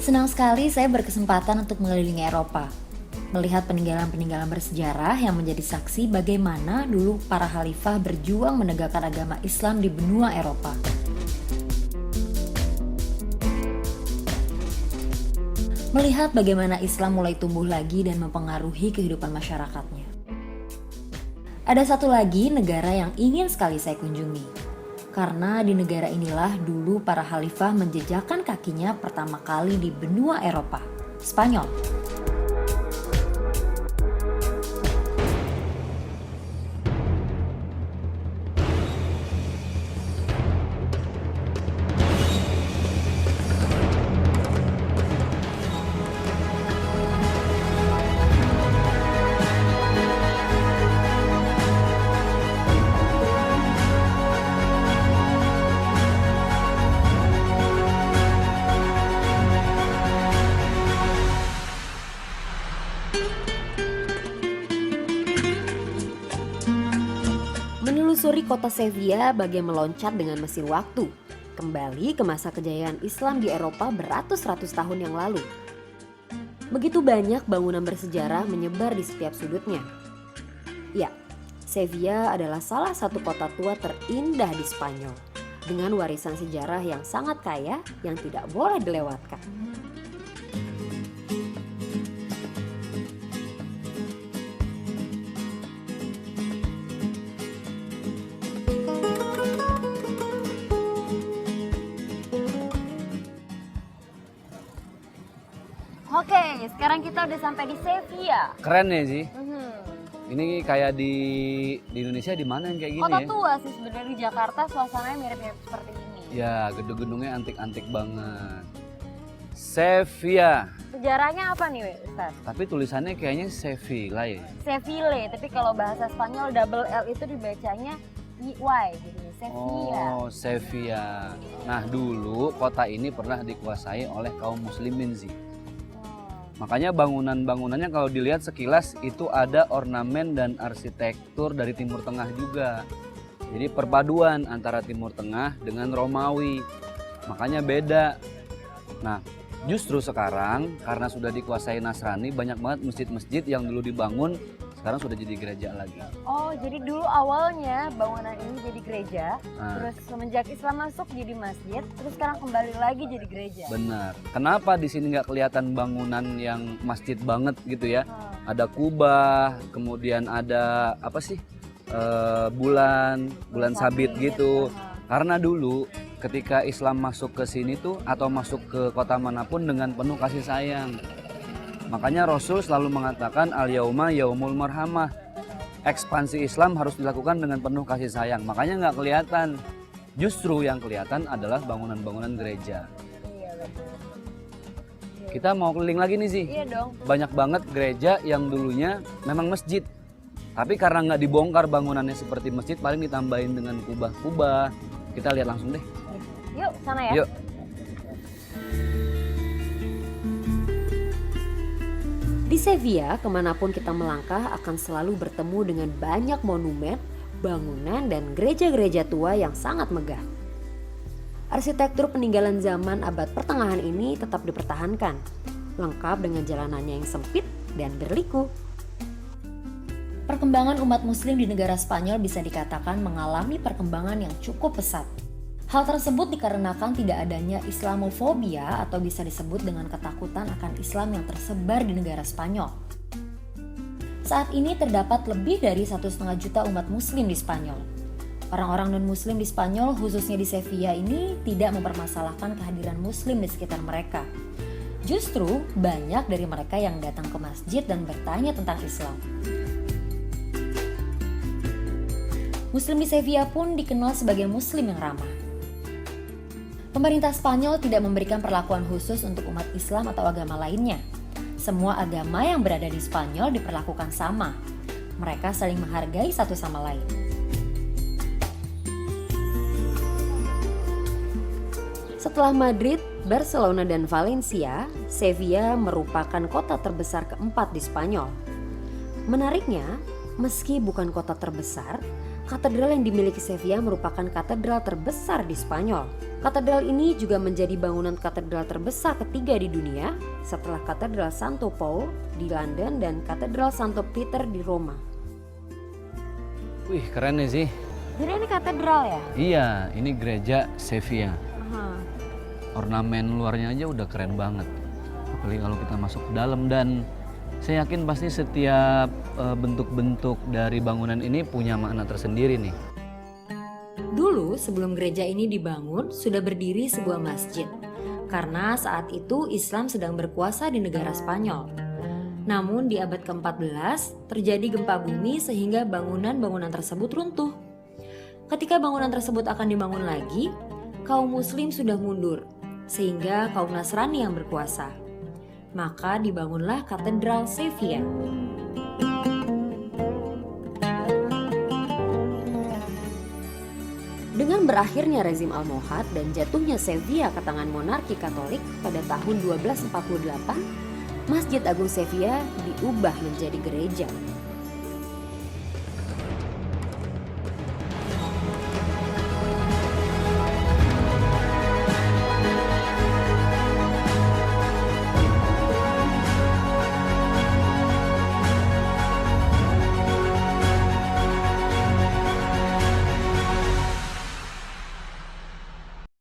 Senang sekali saya berkesempatan untuk mengelilingi Eropa, melihat peninggalan-peninggalan bersejarah yang menjadi saksi bagaimana dulu para khalifah berjuang menegakkan agama Islam di benua Eropa. Melihat bagaimana Islam mulai tumbuh lagi dan mempengaruhi kehidupan masyarakatnya. Ada satu lagi negara yang ingin sekali saya kunjungi. Karena di negara inilah dulu para khalifah menjejakkan kakinya pertama kali di benua Eropa, Spanyol. Menelusuri kota Sevilla bagai meloncat dengan mesin waktu, kembali ke masa kejayaan Islam di Eropa beratus-ratus tahun yang lalu. Begitu banyak bangunan bersejarah menyebar di setiap sudutnya. Ya, Sevilla adalah salah satu kota tua terindah di Spanyol, dengan warisan sejarah yang sangat kaya yang tidak boleh dilewatkan. Oke, sekarang kita udah sampai di Sevilla. Keren ya sih. Ini kayak di Indonesia di mana yang kayak gini Kota ya? tua sih sebenarnya, di Jakarta suasananya mirip-mirip seperti ini. Ya, gedung-gedungnya antik-antik banget. Sevilla. Sejarahnya apa nih, Ustaz? Tapi tulisannya kayaknya Sevilla ya. Seville, tapi kalau bahasa Spanyol double L itu dibacanya Y gitu. Sevilla. Oh, Sevilla. Nah, dulu kota ini pernah dikuasai oleh kaum muslimin sih. Makanya bangunan-bangunannya kalau dilihat sekilas itu ada ornamen dan arsitektur dari Timur Tengah juga. Jadi perpaduan antara Timur Tengah dengan Romawi. Makanya beda. Nah, justru sekarang karena sudah dikuasai Nasrani, banyak banget masjid-masjid yang dulu dibangun sekarang sudah jadi gereja lagi. Oh, jadi dulu awalnya bangunan ini jadi gereja, terus semenjak Islam masuk jadi masjid, terus sekarang kembali lagi jadi gereja. Benar. Kenapa di sini nggak kelihatan bangunan yang masjid banget gitu ya? Ada kubah, kemudian ada apa sih? Bulan sabit gitu. Karena dulu ketika Islam masuk ke sini tuh atau masuk ke kota manapun dengan penuh kasih sayang. Makanya Rasul selalu mengatakan al-yauma yaumul marhamah. Ekspansi Islam harus dilakukan dengan penuh kasih sayang. Makanya nggak kelihatan. Justru yang kelihatan adalah bangunan-bangunan gereja. Iya, betul. Kita mau keliling lagi nih sih. Iya dong. Banyak banget gereja yang dulunya memang masjid. Tapi karena nggak dibongkar bangunannya seperti masjid, paling ditambahin dengan kubah-kubah. Kita lihat langsung deh. Yuk, sana ya. Yuk. Di Sevilla, kemanapun kita melangkah akan selalu bertemu dengan banyak monumen, bangunan, dan gereja-gereja tua yang sangat megah. Arsitektur peninggalan zaman abad pertengahan ini tetap dipertahankan, lengkap dengan jalanannya yang sempit dan berliku. Perkembangan umat muslim di negara Spanyol bisa dikatakan mengalami perkembangan yang cukup pesat. Hal tersebut dikarenakan tidak adanya Islamofobia atau bisa disebut dengan ketakutan akan Islam yang tersebar di negara Spanyol. Saat ini terdapat lebih dari 1,5 juta umat muslim di Spanyol. Orang-orang non-muslim di Spanyol, khususnya di Sevilla ini, tidak mempermasalahkan kehadiran muslim di sekitar mereka. Justru banyak dari mereka yang datang ke masjid dan bertanya tentang Islam. Muslim di Sevilla pun dikenal sebagai muslim yang ramah. Pemerintah Spanyol tidak memberikan perlakuan khusus untuk umat Islam atau agama lainnya. Semua agama yang berada di Spanyol diperlakukan sama. Mereka saling menghargai satu sama lain. Setelah Madrid, Barcelona, dan Valencia, Sevilla merupakan kota terbesar keempat di Spanyol. Menariknya, meski bukan kota terbesar, katedral yang dimiliki Sevilla merupakan katedral terbesar di Spanyol. Katedral ini juga menjadi bangunan katedral terbesar ketiga di dunia setelah Katedral Santo Paul di London dan Katedral Santo Peter di Roma. Wih, keren nih sih. Jadi ini katedral ya? Iya, ini gereja Sevilla. Ornamen luarnya aja udah keren banget. Apalagi kalau kita masuk ke dalam, dan saya yakin pasti setiap bentuk-bentuk dari bangunan ini punya makna tersendiri nih. Dulu sebelum gereja ini dibangun sudah berdiri sebuah masjid. Karena saat itu Islam sedang berkuasa di negara Spanyol. Namun di abad ke-14 terjadi gempa bumi sehingga bangunan-bangunan tersebut runtuh. Ketika bangunan tersebut akan dibangun lagi, kaum muslim sudah mundur, sehingga kaum Nasrani yang berkuasa. Maka dibangunlah Katedral Sevilla. Dengan berakhirnya rezim Almohad dan jatuhnya Sevilla ke tangan monarki Katolik pada tahun 1248, Masjid Agung Sevilla diubah menjadi gereja.